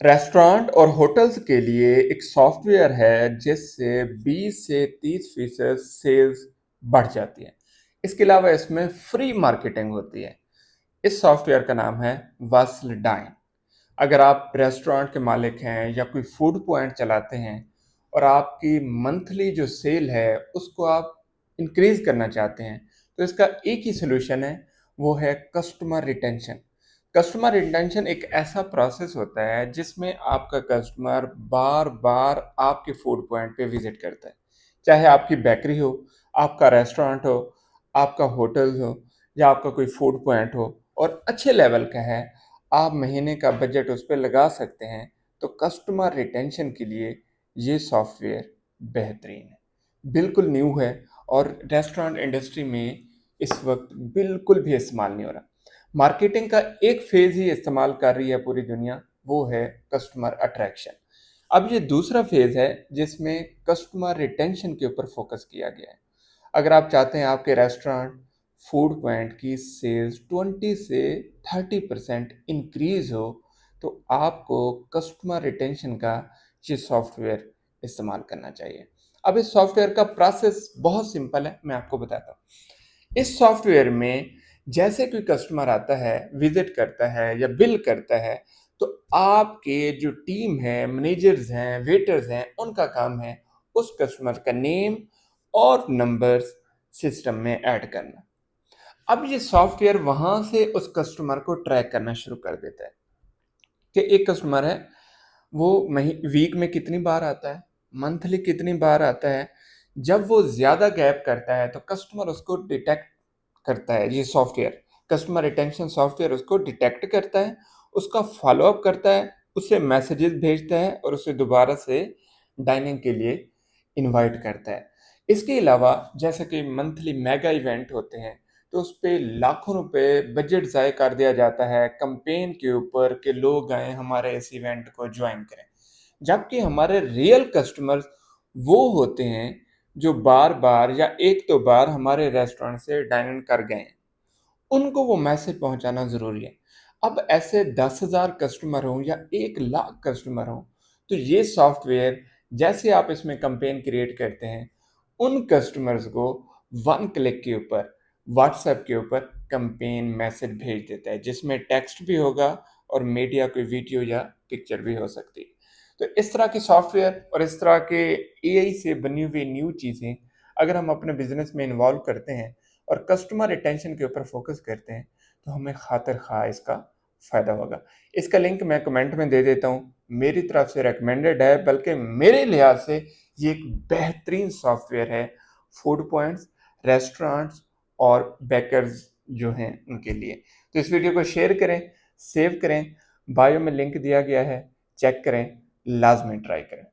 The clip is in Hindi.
रेस्टोरेंट और होटल्स के लिए एक सॉफ्टवेयर है जिससे 20 से 30% सेल्स बढ़ जाती है। इसके अलावा इसमें फ्री मार्केटिंग होती है। इस सॉफ्टवेयर का नाम है वसल डाइन। अगर आप रेस्टोरेंट के मालिक हैं या कोई फूड पॉइंट चलाते हैं और आपकी मंथली जो सेल है उसको आप इंक्रीज करना चाहते हैं, तो इसका एक ही सोल्यूशन है, वो है कस्टमर रिटेंशन। कस्टमर रिटेंशन एक ऐसा प्रोसेस होता है जिसमें आपका कस्टमर बार बार आपके फूड पॉइंट पे विजिट करता है। चाहे आपकी बेकरी हो, आपका रेस्टोरेंट हो, आपका होटल हो या आपका कोई फूड पॉइंट हो और अच्छे लेवल का है, आप महीने का बजट उस पर लगा सकते हैं। तो कस्टमर रिटेंशन के लिए ये सॉफ्टवेयर बेहतरीन है, बिल्कुल न्यू है और रेस्टोरेंट इंडस्ट्री में इस वक्त बिल्कुल भी इस्तेमाल नहीं हो रहा। मार्केटिंग का एक फेज ही इस्तेमाल कर रही है पूरी दुनिया, वो है कस्टमर अट्रैक्शन। अब ये दूसरा फेज है जिसमें कस्टमर रिटेंशन के ऊपर फोकस किया गया है। अगर आप चाहते हैं आपके रेस्टोरेंट फूड पॉइंट की सेल्स 20 से 30% इंक्रीज हो, तो आपको कस्टमर रिटेंशन का ये सॉफ्टवेयर इस्तेमाल करना चाहिए। अब इस सॉफ्टवेयर का प्रोसेस बहुत सिंपल है, मैं आपको बताता हूँ। इस सॉफ्टवेयर में जैसे कोई कस्टमर आता है, विजिट करता है या बिल करता है, तो आपके जो टीम है, मैनेजर्स हैं, वेटर्स हैं, उनका काम है उस कस्टमर का नेम और नंबर्स सिस्टम में ऐड करना। अब ये सॉफ्टवेयर वहां से उस कस्टमर को ट्रैक करना शुरू कर देता है कि एक कस्टमर है, वो वीक में कितनी बार आता है, मंथली कितनी बार आता है। जब वो ज़्यादा गैप करता है तो कस्टमर उसको डिटेक्ट करता है। ये सॉफ्टवेयर, कस्टमर रिटेंशन सॉफ्टवेयर, उसको डिटेक्ट करता है, उसका फॉलोअप करता है, उसे मैसेजेस भेजता है और उसे दोबारा से डाइनिंग के लिए इनवाइट करता है। इसके अलावा जैसे कि मंथली मेगा इवेंट होते हैं, तो उस पे लाखों रुपए बजट ज़ाय कर दिया जाता है कैंपेन के ऊपर कि लोग आएँ हमारे इस इवेंट को ज्वाइन करें। जबकि हमारे रियल कस्टमर्स वो होते हैं जो बार-बार या एक दो बार हमारे रेस्टोरेंट से डाइन इन कर गए हैं। उनको वो मैसेज पहुंचाना ज़रूरी है। अब ऐसे 10,000 कस्टमर हों या 1 लाख कस्टमर हों, तो ये सॉफ्टवेयर जैसे आप इसमें कैंपेन क्रिएट करते हैं, उन कस्टमर्स को वन क्लिक के ऊपर व्हाट्सएप के ऊपर कैंपेन मैसेज भेज देता है, जिसमें टेक्स्ट भी होगा और मीडिया कोई वीडियो या पिक्चर भी हो सकती है। तो इस तरह के सॉफ्टवेयर और इस तरह के एआई से बनी हुई न्यू चीज़ें अगर हम अपने बिजनेस में इन्वॉल्व करते हैं और कस्टमर रिटेंशन के ऊपर फोकस करते हैं, तो हमें खातिर खा इसका फ़ायदा होगा। इसका लिंक मैं कमेंट में दे देता हूँ। मेरी तरफ से रिकमेंडेड है, बल्कि मेरे लिहाज से ये एक बेहतरीन सॉफ्टवेयर है फूड पॉइंट्स, रेस्टोरेंट्स और बेकर्स जो हैं उनके लिए। तो इस वीडियो को शेयर करें, सेव करें, बायो में लिंक दिया गया है, चेक करें, लाजमी ट्राई करें।